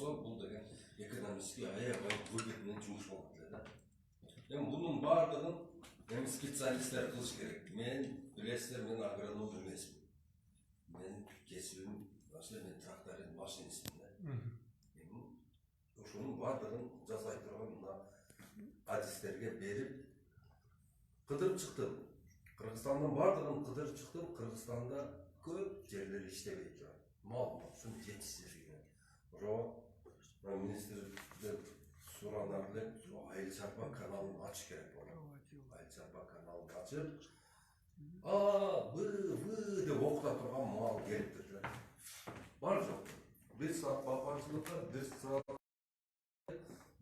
болсо бул деген экономический аябай выгодный менен жумуш болот эле да. Эми мунун баардыгын эми специалисттер кылыш керек. Мен билесиздер, мен агроном эмесмин. Мен кесибим ошо мен трактордун машинистмин да. Эми ошонун баардыгын жасай турган мына адистерге берип кыдырып чыктым. Кыргызстандын баардыгын кыдырып чыктым. Кыргызстанда көп жерлер иштебей турат. Мал ушун жетишсиздиги. Ошо министрден суранар элек Айыл Чарпа каналын ачыш керек болот. Айыл Чарпа каналын ачып, вы деп окута турган мал келиптир да. Бар жок. 1 саат бакмачылыкка,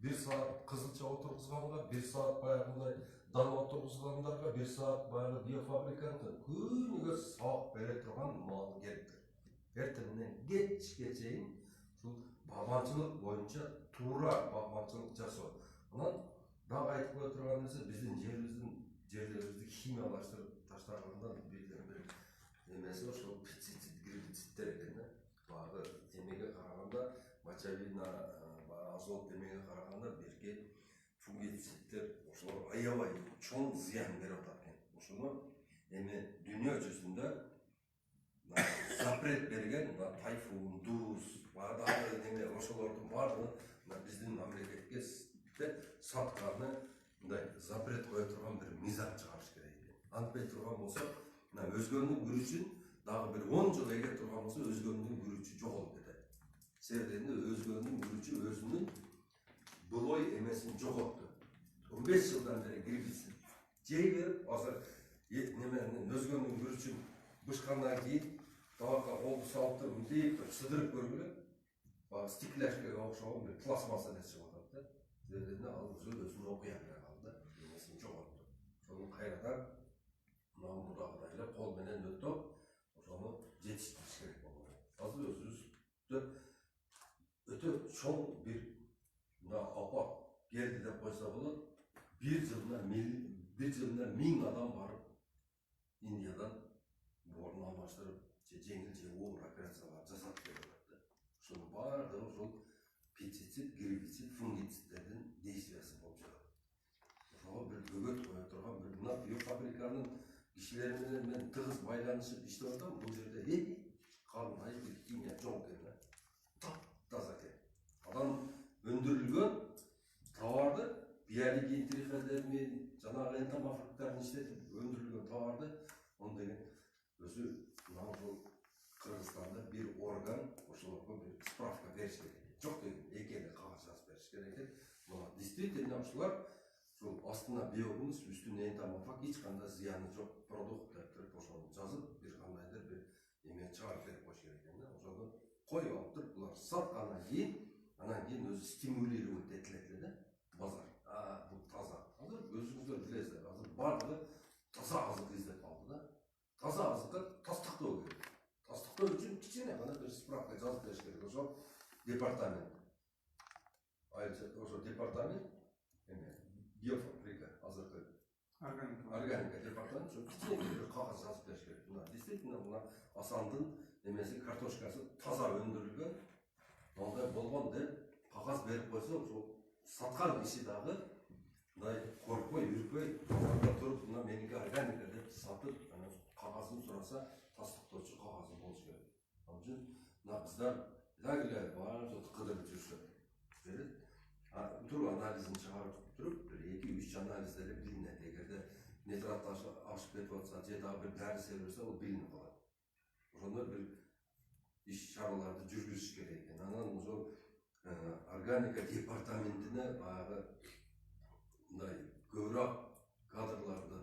1 саат кызылча отургузганга, 1 саат баягындай дан отургузгандарга, 1 саат баягы биофабриканга күнүгө сабак бере турган мал келиптир. Эртеңинен кечке чейин ушул багбанчылык боюнча туура багбанчылык жасоо. Анан дагы айтып кое турган нерсе, биздин жерлерибизди химиялаштырып таштагандан бир эмеси ошол пестицид, гербициддер экен да. Багы эмеге караганда, мочевина, азот эмеге караганда бирге фунгициддер ошолор аябай чоң зыян берип атат экен. Ошону эми дүйнө жүзүндө запрет берген, тайфун, дуз, баадагы неме ошолордун баардыгын биздин мамлекетке сатканы мындай запрет кое турган бир мыйзам чыгарыш керек экен. Антпей турган болсо, өзгөнүн күрүчүн дагы бир 10 жыл эге турган болсо, өзгөнүн күрүчү жоголуп кетет. Себебинде өзгөнүн күрүчү өзүнүн былой эмесин жоготту. 15 жылдан бери гербицид жей берип, азыр неменин өзгөнүн күрүчүн бышкандан кийин табакка колду салып туруп мынтип сыдырып көргүлө, баягы стекляшкага окшогон бир пластмасса нерсе чыгып атат да. Себебинде ал өзүнүн окуя бере калды, эмесин жоготту. Ошону кайрадан мына мурдагыдай эле кол менен өтөп, ошону жетиштириш керек болот. Азыр өзүбүздө өтө чоң бир мына апат келди деп койсо болот. 1 жылына 1000 адам барып Индиядан борун алмаштырып, жеңил же оор операциялар жасап берет. Ошонун баардыгы ошол пестицид, гербицид, фунгициддердин действиясы болуп жатат. Ошого бир бөгөт кое турган бир мына биофабриканын кишилери менен мен тыгыз байланышып иштеп атам. Бул жерде кандай бир химия жок экен. Таптаза экен. Адам өндүрүлгөн товарды биолигин жанагы энтомофагтарын иштетип өндүрүлгөн товарды он деген өзү мына ошол Кыргызстанда бир орган ошолорго бир справка бериш керек. Жок деген экени кагаз жазып бериш керек экен. Мына действительно ошолар ошол астына биогумус, үстүнө энтомофаг эч кандай зыяны жок продукт деп ошону жазып бир кандайдыр бир эме чыгарып берип коюш керек экен да. Ошону коюп алып туруп булар саткандан кийин өзү стимулировать этилет эле да. Базар. Бул таза. Азыр өзүңүздөр билесиздер, азыр бардыгы таза азык издеп калды да. Таза азыкка тастыктоо керек. Тастыктоо үчүн кичине гана бир справка жазып бериш керек. Ошо департамент. Ошо департамент биофабрика азыркы органика департамент ошо кичине бир кагаз жазып бериш керек. Мына действительно мына Асандын эмеси картошкасы таза өндүрүлгөн. Мындай болгон деп кагаз берип койсо, ошо саткан киши дагы мындай коркпой, үрпөй, базарда туруп, мына меники органика деп сатып, анан кагазын сураса, тастыктоочу кагазы болуш керек. Ал үчүн мына кыздар эле баары кыдырып жүрүшөт. Туруп анализин чыгарып туруп, бир 2-3 анализдери билинет. Эгерде нитрат ашып кетип атса, же дагы бир дары себилсе, ал билинип калат. Ошондой бир иш чараларды жүргүзүш керек экен. Анан ошол органика департаментине баягы мындай көбүрөөк кадрларды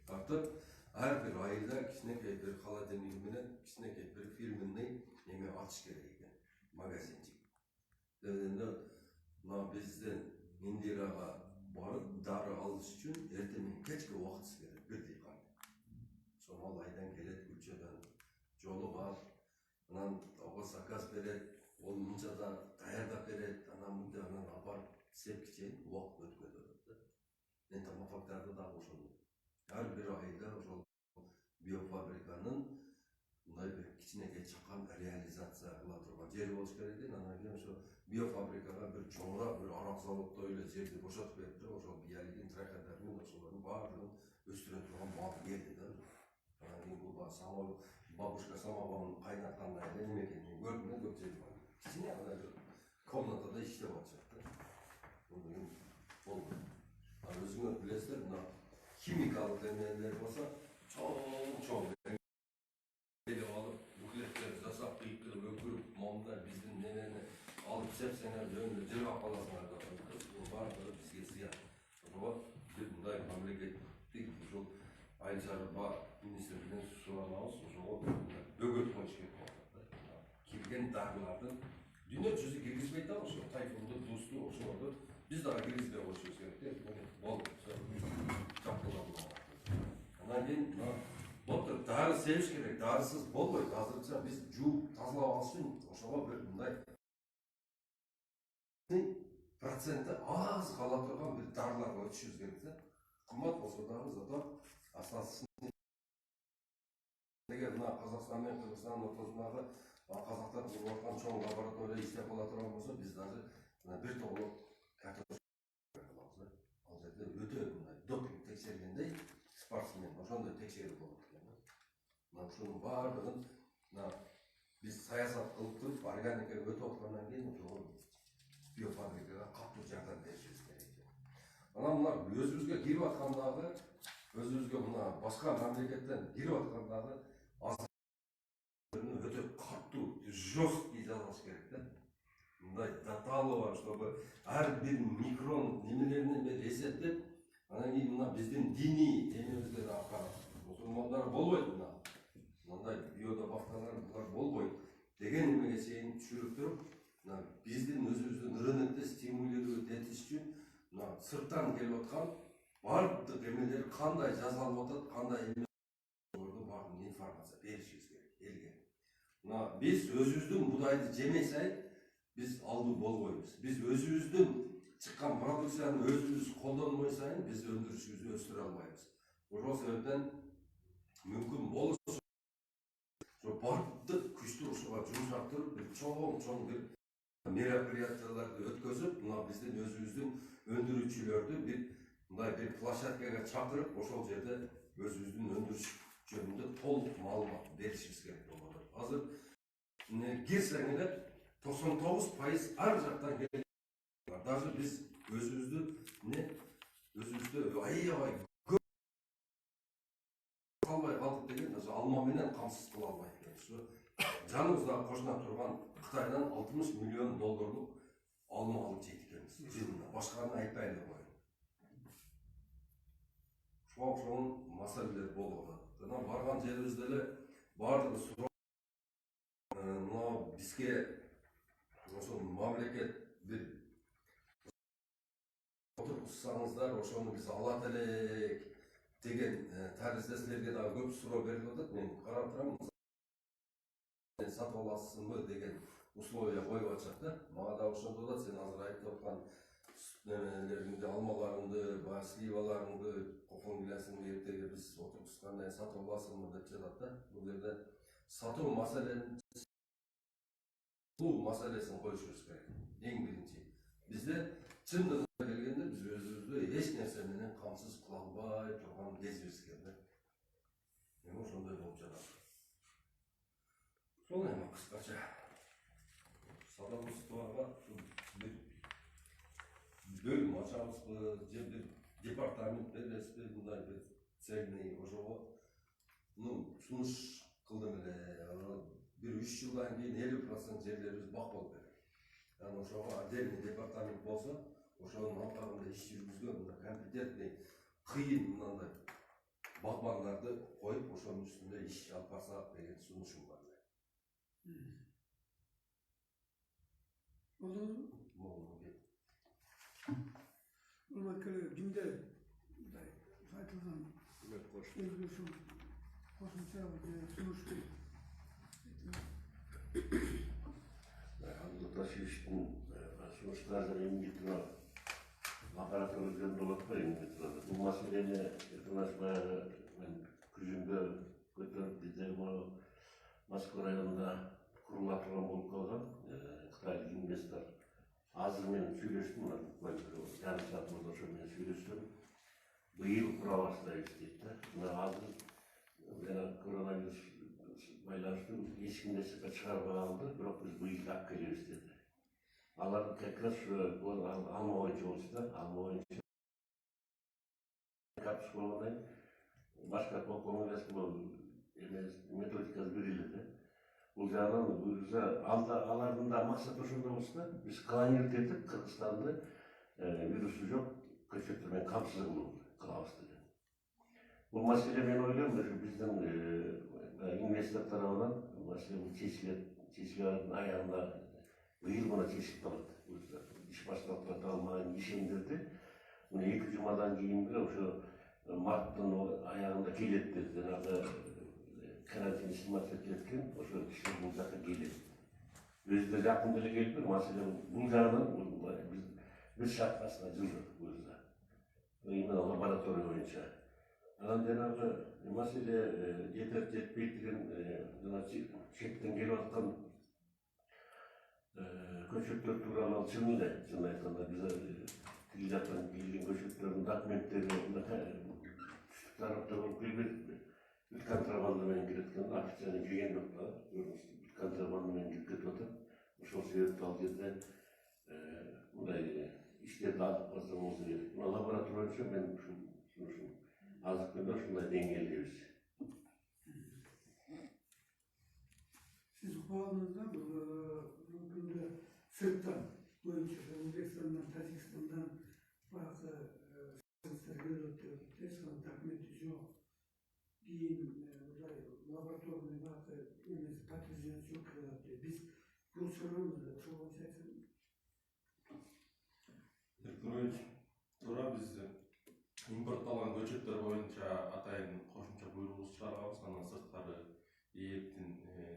тартып, ар бир айылда кичинекей бир холодильник менен кичинекей бир фирменный эме ачыш керек экен, магазинчик. Дегенде мына бизден Индирага барып дары алыш үчүн эртең менен кечке убакыт керек, бир дыйкан. Ошол ал айдан келет, күлчөдөн жолугат, анан ого заказ берет, ол мынчада даярдап берет, анан апарып сепки чейин убакыт өтүп кетет да. Энтомофагтарды дагы ошондой. Ар бир айылда ошол биофабриканын мындай бир кичинекей чакан реализация кыла турган жери болуш керек экен. Анан кийин ошо биофабрикага бир чоңураак бир арак заводдой эле жерди бошотуп берип туруп ошол биялигин, трахеодармин ошолордун баардыгын өстүрө турган бал келди да. Анан кийин бул самол бабушка самогонун кайнаткандай эле неме экенин көрдүм да, көп жери бар. Кичине андай бир комнатада иштеп атышат да. Анан болду. Өзүңөр билесиздер, мына химикалык эмелер болсо чоң элеп алып, буклеттер жасап, кыйкырып, өкүрүп, монда биздин немени алып сепсеңер жөнүндө жыргап каласыңар да. Бул баардыгы бизге зыян. Ошого бир мындай мамлекеттик ушул айыл чарба министрлигинен суранабыз, ошого бөгөт коюш керек болот да. Кирген дарылардын дүйнө жүзү киргизбейт да, ошо тайфунду, дусту, ошолорду биз дагы киргизбей коюшубуз керек да. Болду. Анан кийин доктор дары себиш керек, дарысыз болбойт. Азырынча биз жууп тазалап алыш үчүн ошого бир мындай проценти аз кала турган бир дарыларга өтүшүбүз керек да. Кымбат болсо дагы зато ассасысын. Эгер мына Казакстан менен Кыргызстандын ортосундагы казактар куруп аткан чоң лаборатория иштеп кала турган болсо, биз дагы бир тоголок картофель кылабыз да. Ал жерде өтө мындай допинг текшергендей спортсмен ошондой текшерүү болот экен да. Мына ушунун баардыгын биз саясат кылып туруп органикага өтүп аткандан кийин ошого биофабрикага катуу жардам беришибиз керек экен. Анан мына өзүбүзгө кирип аткандагы, өзүбүзгө мына башка мамлекеттен кирип аткандагы өтө катуу, жесткий жазылыш керек да. Мындай даталоо, чтобы ар бир микрон немелерин эсептеп, анан кийин мына биздин диний эмебизге да карап, мусулмандар болбойт мына. Мындай биодобавкалар булар болбойт деген эмеге чейин түшүрүп туруп, биздин өзүбүздүн рынокто стимулировать этиш үчүн сырттан келип аткан бардык эмелер кандай жасалып атат, кандай бардык информация беришибиз керек элге. Биз өзүбүздүн будайды жемей сайын биз алдуу болбойбуз. Биз өзүбүздүн чыккан продукцияны өзүбүз колдонбой сайын биз өндүрүшүбүздү өстүрө албайбыз. Ошол себептен мүмкүн болсо бардык күчтү ушуга жумшап туруп бир чоң бир мероприятияларды өткөзүп, биздин өзүбүздүн өндүрүүчүлөрдү мындай бир площадкага чакырып, ошол жерде өзүбүздүн өндүрүш жөнүндө толук маалымат беришибиз керек болот. Азыр кирсең эле 99% ар жактан келет. Даже биз өзүбүздү аябай калбай калдык деген, алма менен камсыз кыла албайт экенбиз. Жаныбызда кошуна турган Кытайдан $60 миллион алма алып жейт экенбиз. Жылына башканы айтпай эле коеюн. Ошол маселелер болуп атат. Анан барган жерибизде эле бардыгы суроо бизге ошол мамлекет бир отургузсаңыздар, ошону биз алат элек деген таризде силерге дагы көп суроо берилип атат. Мен карап турам, сатып аласызбы деген условия коюп атышат да. Мага да ошондо да сен азыр айтып аткан немелериңди, алмаларыңды, сливаларыңды, кокон гилясыңды эртеге биз отургузгандан кийин сатып аласыңбы деп жатат да. Бул жерде сатуу маселесин коюшубуз керек. Эң биринчи. Бизде чындыгында келгенде биз өзүбүздү эч нерсе менен камсыз кыла албай турган кезибиз экен да. Мен ошондой болуп жатат. Сол эми кыскача садоводствого бир бөлүм ачабызбы, же бир департамент бересизби, мындай бир цельный ошого сунуш кылдым эле. Бир 3 жылдан кийин 50% жерлерибиз бак болуп кетет. Анан ошого отдельный департамент болсо, ошонун алкагында иш жүргүзгөн компетентный кыйын мындай багбандарды коюп, ошонун үстүндө иш алып барсак деген сунушум бар. Күндө айтылган өзгөчө кошумча сунуш ташыштын сунуштарды эмгитип аппарат өргөн болот го эмгитип. Бул маселени мен күзүндө көтөрүп, бизде Москва районunda kurula turgan bolup kalgan Xitaylık investor. Azır men söyleştim, yarım saat burada men söyleştim. Bu yıl kura başlayız deydi. Hazır koronavirüs байланыштуу эч ким нерсе чыгарбай калды, бирок биз быйыл алып келебиз деди. Алар как раз алма боюнча болчу да, алма боюнча капчык болгондон башка коммуникация методикасы берилди. Бул жагынан буюрса алардын да максаты ошондо болчу да, биз планировать этип Кыргызстанды вирусу жок көчөттөр менен камсыз кылабыз деген. Бул маселе мен ойлойм, ушу биздин инвестор тарабынан маселе чечилет аягында быйыл гана чечилип калат. Иш башталып ката алмаган ишендерди мына 2 жумадан кийинги ошо марттын аягында келет деп жанагы карантин сниматься эткен, ошо кишилер бул жакка келет. Өзү да жакын деле келип, маселе бул жагынан биз шарттасына жылдык өзү. Именно лаборатория боюнча. Анан жанагы маселе жетет жетпейт деген чектен келип аткан көчөттөр тууралуу чын эле, чын айтканда биз тил жактан келген көчөттөрдүн документтери түштүк тарапта болуп келбедикпи? Контрабанда менен киреткен официально кирген жок да, контрабанда менен кирип кетип атат. Ошол себептен ал жерде мындай иштерди алып барсаңыз керек. Мына лаборатория боюнча мен ушул азык менен ушундай деңгээлдебиз. Siz bağlamında bugün de sırttan boyunca Özbekistan'dan, Tacikistan'dan bazı sensörler ötüyor. Sonra dokumenti yok. Giyim, laboratuvarda bazı patlıcan çok ötüyor. Biz bu sorunumuzda çok olacaksın. Эркинович, туура биз импортталган көчөттөр боюнча атайын кошумча буйругубузду чыгарганбыз. Анан сырткары ээптин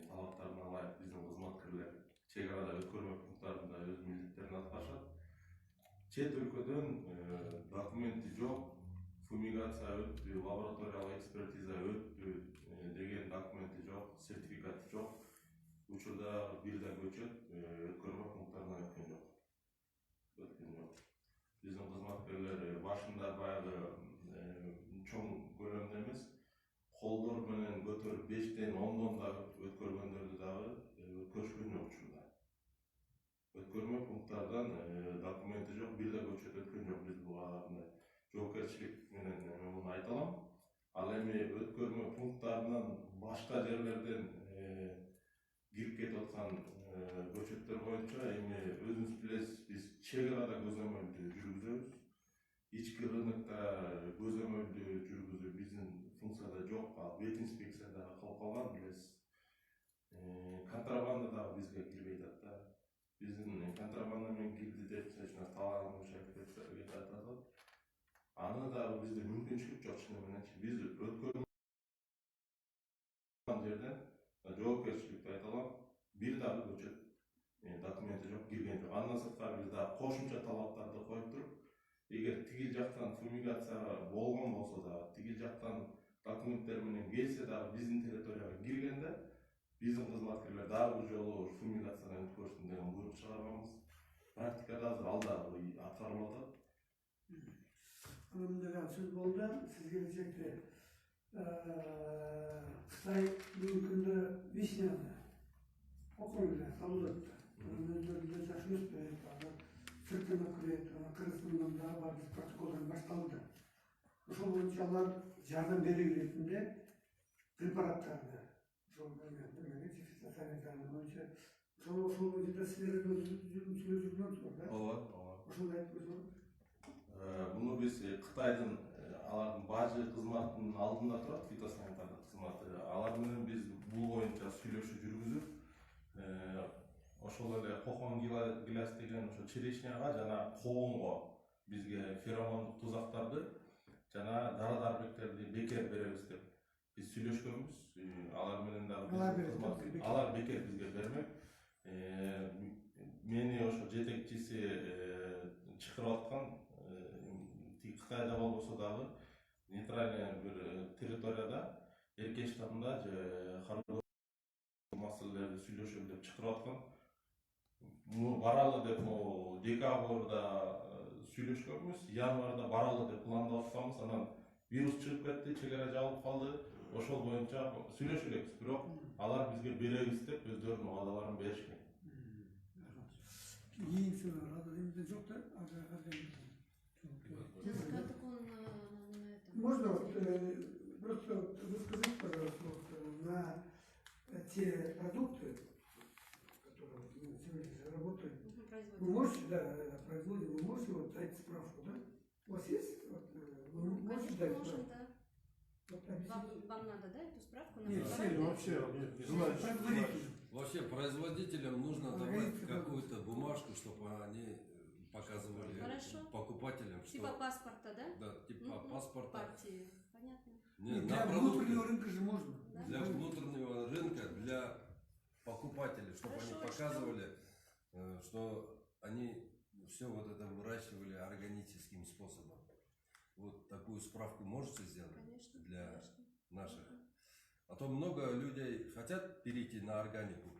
талаптарына ылайык биздин кызматкерлер чек арада өткөрмө пункттарында өз милдеттерин аткарышат. Чет өлкөдөн документи жок, фумигация өттү, лабораториялык экспертиза өттү деген документи жок, сертификаты жок. Учурда бир да көчөт өткөрмө пункттарынан өткөн жок. Биздин кызматкерлер башында баягы чоң көлөмдө эмес, колдор менен көтөрүп 5-тен 10дон да өткөргөндөрдү дагы өткөрүшкөн жок учурда. Өткөрмө пункттардан документи жок, бир да көчөт өткөн жок. Биз буга жоопкерчилик менен муну айта алам. Ал эми өткөрмө пункттарынан башка жерлерден кирип кетип аткан көчөттөр боюнча эми өзүңүз билесиз, биз чек арада көзөмөлдү жүргүзөбүз. Ички рынокто көзөмөлдү жүргүзүү биздин функцияда жок. Бет инспекцияда калып калган, билесиз. Контрабанда да бизге кирбей атат да. Биздин контрабанда менен кирди деп талаабыз айтып атат. Аны да бизде мүмкүнчүлүк жок чын мененчи. Биз өткөргөн жерден жоопкерчиликти айта алам. Бир дагы көчөт документи жок, кирген жок. Андан сырткары биз дагы кошумча талаптарды коюп туруп, эгер тигил жактан фумигация болгон болсо да, тигил жактан документтер менен келсе дагы биздин территорияга киргенде, биздин кызматкерлер дагы бир жолу фумигациядан өткөрсүн деген буйрук чыгарганбыз. Практикада азыр ал дагы аткарылып атат. Anlamda söz oldu. Siz gelecekte Xitay mümkünde vişnyalı okulda salıdı. Önümüzde şaşırmış bir adam. Sırtına kürek, Kırgızistan'dan daha var bir protokoldan başlandı. Şu boyuncalar yardım veriyor üretimde preparatlarda. Şu demek ki sanitariyanın boyunca şu boyunca sizlere sözünden sonra. Ооба. Şunu aytmışsınız. Буну биз Кытайдын алардын бажы кызматынын алдында турат, фитосанитардык кызматы. Алар менен биз бул боюнча сүйлөшүү жүргүзүп, ошол эле кокон гиляс деген ошо черешняга жана коонго бизге феромондук тузактарды жана дары-дармектерди бекер беребиз деп биз сүйлөшкөнбүз. Алар менен дагы алар бекер бизге бермек. Мени ошо жетекчиси чакырып аткан Кытайда болбосо дагы нейтральный бир территорияда Эркен штатында маселелерди сүйлөшөм деп чыгып аткан. Баралы деп могу декабрда сүйлөшкөнбүз, январда баралы деп пландап атканбыз. Анан вирус чыгып кетти, чек ара жабылып калды. Ошол боюнча сүйлөшө элекпиз, бирок алар бизге беребиз деп өздөрүнүн убадаларын беришкен. Ең сыры, енді жоқ та, Можно вот, просто рассказать, пожалуйста, вот, на те продукты, которые вот мы сегодня работаем, вы можете, да, производим, вы можете вот дать справку, да? У вас есть, вот, вы можете Конечно, дать можем, справку? да. Вот объясните. Вам надо, да, эту справку? Нет, Давайте. вообще, нет, желательно. Производитель. Вообще производителям нужно давать Организация какую-то бумажку, чтобы они показывали Хорошо. покупателям, что Типа паспорта, да? да, типа Мгм. паспорта. Партии. Понятно. Не, Для на продукты, внутреннего рынка же можно. Да. для внутреннего рынка, для покупателей, чтобы Хорошо, они показывали, что они все вот это выращивали органическим способом. Вот такую справку можете сделать Конечно. для конечно. наших? А то много людей хотят перейти на органику,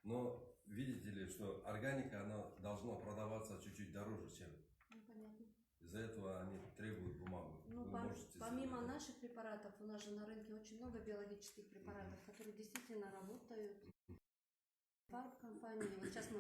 но видите ли, что органика, она должна продаваться чуть-чуть дороже, чем. Ну, понятно. Из-за этого они требуют бумагу. Ну, Вы можете помимо сделать. наших препаратов, у нас же на рынке очень много биологических препаратов, которые действительно работают. Фармкомпании. Вот сейчас мы